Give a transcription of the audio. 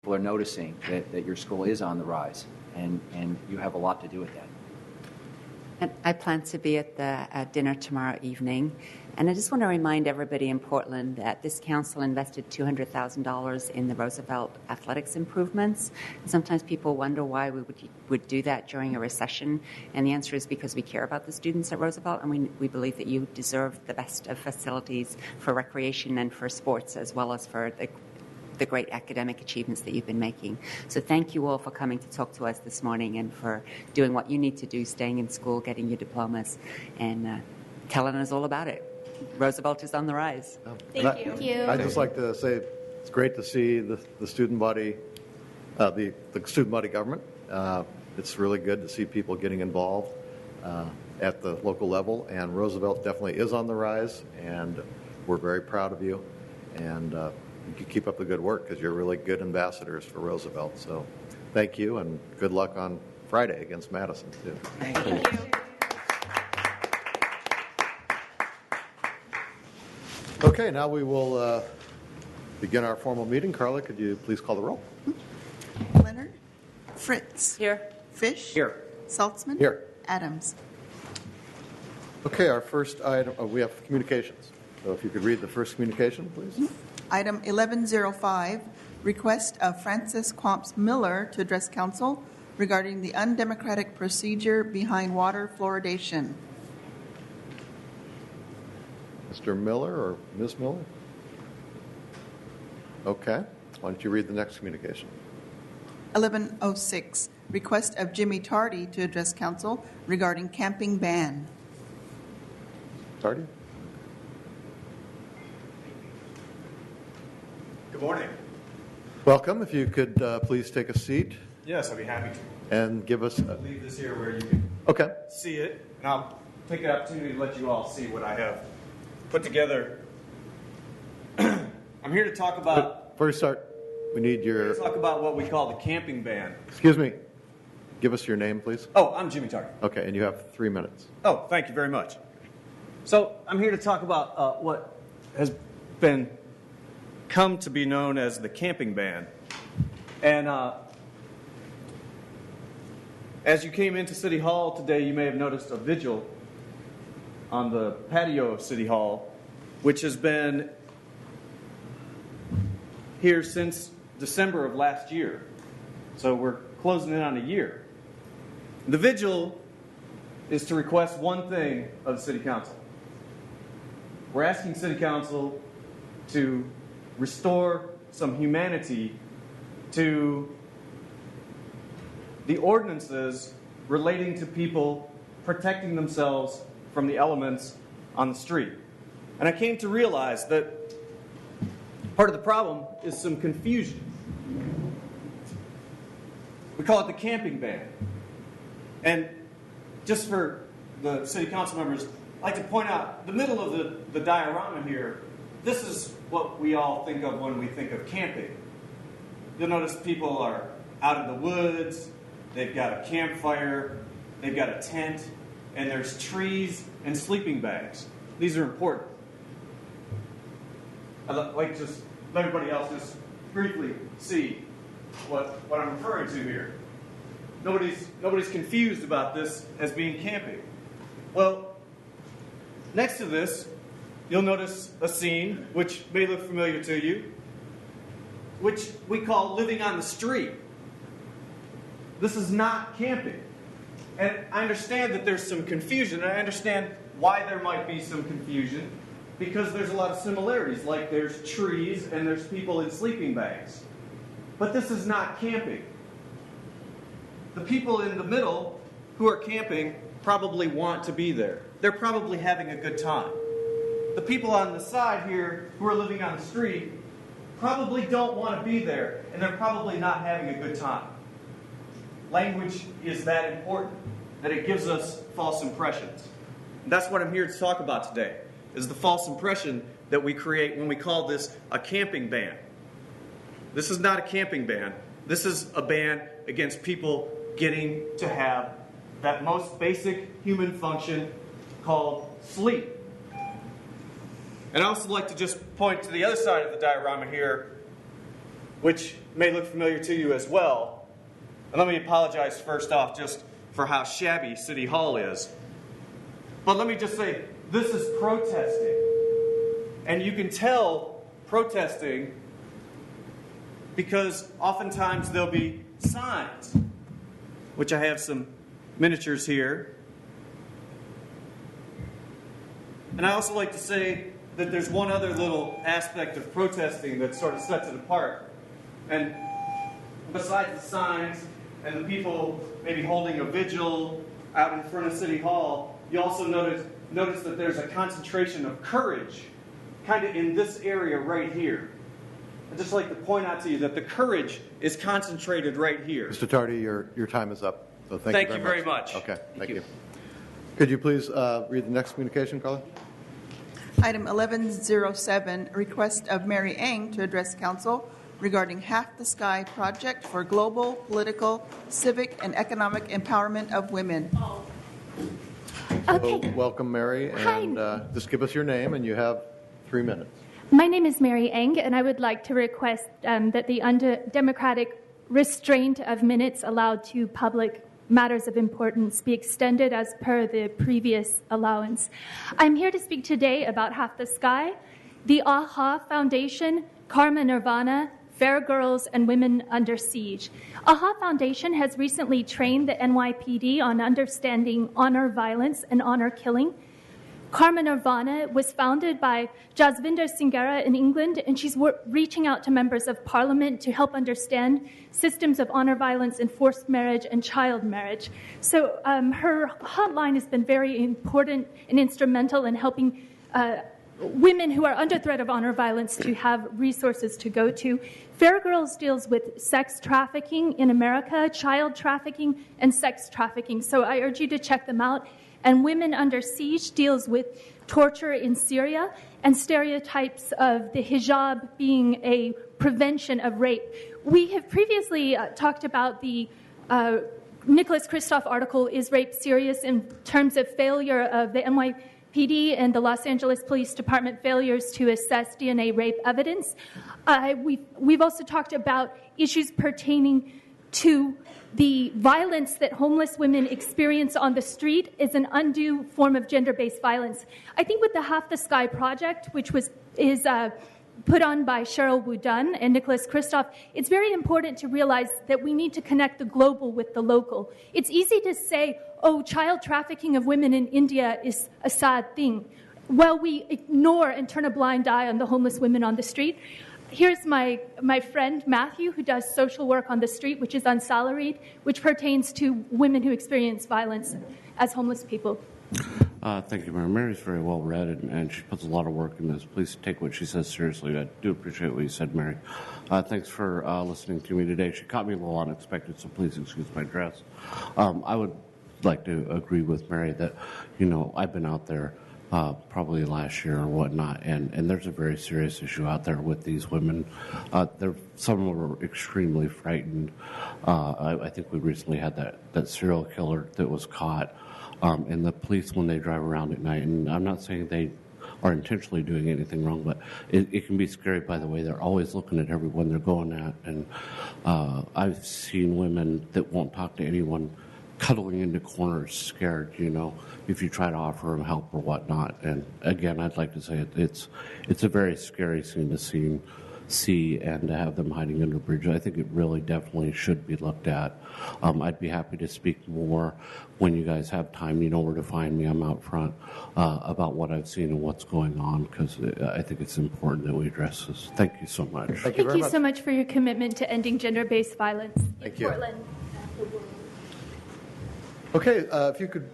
people are noticing that your school is on the rise, and you have a lot to do with that. And I plan to be at the dinner tomorrow evening. And I just want to remind everybody in Portland that this council invested $200,000 in the Roosevelt athletics improvements. And sometimes people wonder why we would do that during a recession. And the answer is because we care about the students at Roosevelt, and we believe that you deserve the best of facilities for recreation and for sports, as well as for the great academic achievements that you've been making. So thank you all for coming to talk to us this morning and for doing what you need to do, staying in school, getting your diplomas, and telling us all about it. Roosevelt is on the rise. Thank you. I'd just like to say it's great to see the student body, the student body government. It's really good to see people getting involved at the local level, and Roosevelt definitely is on the rise, and we're very proud of you. And you can keep up the good work because you're really good ambassadors for Roosevelt. So thank you, and good luck on Friday against Madison, too. Thank you. Okay, now we will begin our formal meeting. Carla, could you please call the roll? Leonard? Fritz? Here. Fish? Here. Saltzman? Here. Adams? Okay, our first item, we have communications. So if you could read the first communication, please. Item 1105, request of Francis Quamps Miller to address council regarding the undemocratic procedure behind water fluoridation. Mr. Miller or Ms. Miller? Okay, why don't you read the next communication? 1106, request of Jimmy Tardy to address council regarding camping ban. Tardy? Good morning. Welcome. If you could please take a seat Yes, I'd be happy to. and give us a... Leave this here where you can Okay. see it, and I'll take the opportunity to let you all see what I have put together. I'm here to talk about First start, we need your... what we call the camping ban. Excuse me. Give us your name, please. Oh, I'm Jimmy Tardy. Okay, and you have 3 minutes. Oh, thank you very much. So I'm here to talk about what has been come to be known as the camping ban. And as you came into City Hall today, you may have noticed a vigil on the patio of City Hall, which has been here since December of last year. So we're closing in on a year. The vigil is to request one thing of the City Council. We're asking City Council to restore some humanity to the ordinances relating to people protecting themselves from the elements on the street. And I came to realize that part of the problem is some confusion. We call it the camping ban. And just for the City Council members, I'd like to point out the middle of the diorama here. This is what we all think of when we think of camping. You'll notice people are out in the woods, they've got a campfire, they've got a tent, and there's trees and sleeping bags. These are important. I'd like to just let everybody else just briefly see what I'm referring to here. Nobody's confused about this as being camping. Well, next to this, you'll notice a scene which may look familiar to you, which we call living on the street. This is not camping. And I understand that there's some confusion, and I understand why there might be some confusion, because there's a lot of similarities, like there's trees and there's people in sleeping bags. But this is not camping. The people in the middle who are camping probably want to be there. They're probably having a good time. The people on the side here who are living on the street probably don't want to be there, and they're probably not having a good time. Language is that important, that it gives us false impressions. And that's what I'm here to talk about today, is the false impression that we create when we call this a camping ban. This is not a camping ban. This is a ban against people getting to have that most basic human function called sleep. And I also like to just point to the other side of the diorama here, which may look familiar to you as well. And let me apologize first off just for how shabby City Hall is. But let me just say, this is protesting. And you can tell protesting because oftentimes there'll be signs, which I have some miniatures here. And I also like to say that there's one other little aspect of protesting that sort of sets it apart. And besides the signs and the people maybe holding a vigil out in front of City Hall, you also notice that there's a concentration of courage kind of in this area right here. I'd just like to point out to you that the courage is concentrated right here. Mr. Tardy, your time is up. So Thank you very much. Okay, thank you. Could you please read the next communication, Carla? Item 1107, request of Mary Eng to address council regarding Half the Sky project for global, political, civic, and economic empowerment of women. Okay. So, welcome, Mary, and just give us your name, and you have 3 minutes. My name is Mary Eng, and I would like to request that the undemocratic restraint of minutes allowed to public matters of importance be extended as per the previous allowance. I'm here to speak today about Half the Sky, the AHA Foundation, Karma Nirvana, Fair Girls, and Women Under Siege. AHA Foundation has recently trained the NYPD on understanding honor violence and honor killing. Karma Nirvana was founded by Jasvinder Singera in England, and she's reaching out to members of parliament to help understand systems of honor violence and forced marriage and child marriage. So her hotline has been very important and instrumental in helping women who are under threat of honor violence to have resources to go to. Fair Girls deals with sex trafficking in America, child trafficking, and sex trafficking. So I urge you to check them out. And Women Under Siege deals with torture in Syria and stereotypes of the hijab being a prevention of rape. We have previously talked about the Nicholas Kristof article, Is Rape Serious?, in terms of failure of the NYPD and the Los Angeles Police Department failures to assess DNA rape evidence. We've also talked about issues pertaining to the violence that homeless women experience on the street is an undue form of gender-based violence. I think with the Half the Sky project, which is put on by Cheryl Wu Dunn and Nicholas Kristof, it's very important to realize that we need to connect the global with the local. It's easy to say, oh, child trafficking of women in India is a sad thing. Well, we ignore and turn a blind eye on the homeless women on the street. Here's my friend Matthew, who does social work on the street, which is unsalaried, which pertains to women who experience violence as homeless people. Thank you, Mary. Mary's very well read, and she puts a lot of work in this. Please take what she says seriously. I do appreciate what you said, Mary. Thanks for listening to me today. She caught me a little unexpected, so please excuse my dress. I would like to agree with Mary that, I've been out there probably last year or whatnot, and there's a very serious issue out there with these women. Some of them are extremely frightened. I think we recently had that serial killer that was caught, and the police, when they drive around at night, and I'm not saying they are intentionally doing anything wrong, but it can be scary by the way they're always looking at everyone they're going at. And I've seen women that won't talk to anyone cuddling into corners, scared, if you try to offer them help or whatnot. And again, I'd like to say it's a very scary scene to see and to have them hiding under bridges. I think it really definitely should be looked at. I'd be happy to speak more when you guys have time. You know where to find me. I'm out front about what I've seen and what's going on, because I think it's important that we address this. Thank you so much. Thank you so much for your commitment to ending gender-based violence in Portland. Okay, if you could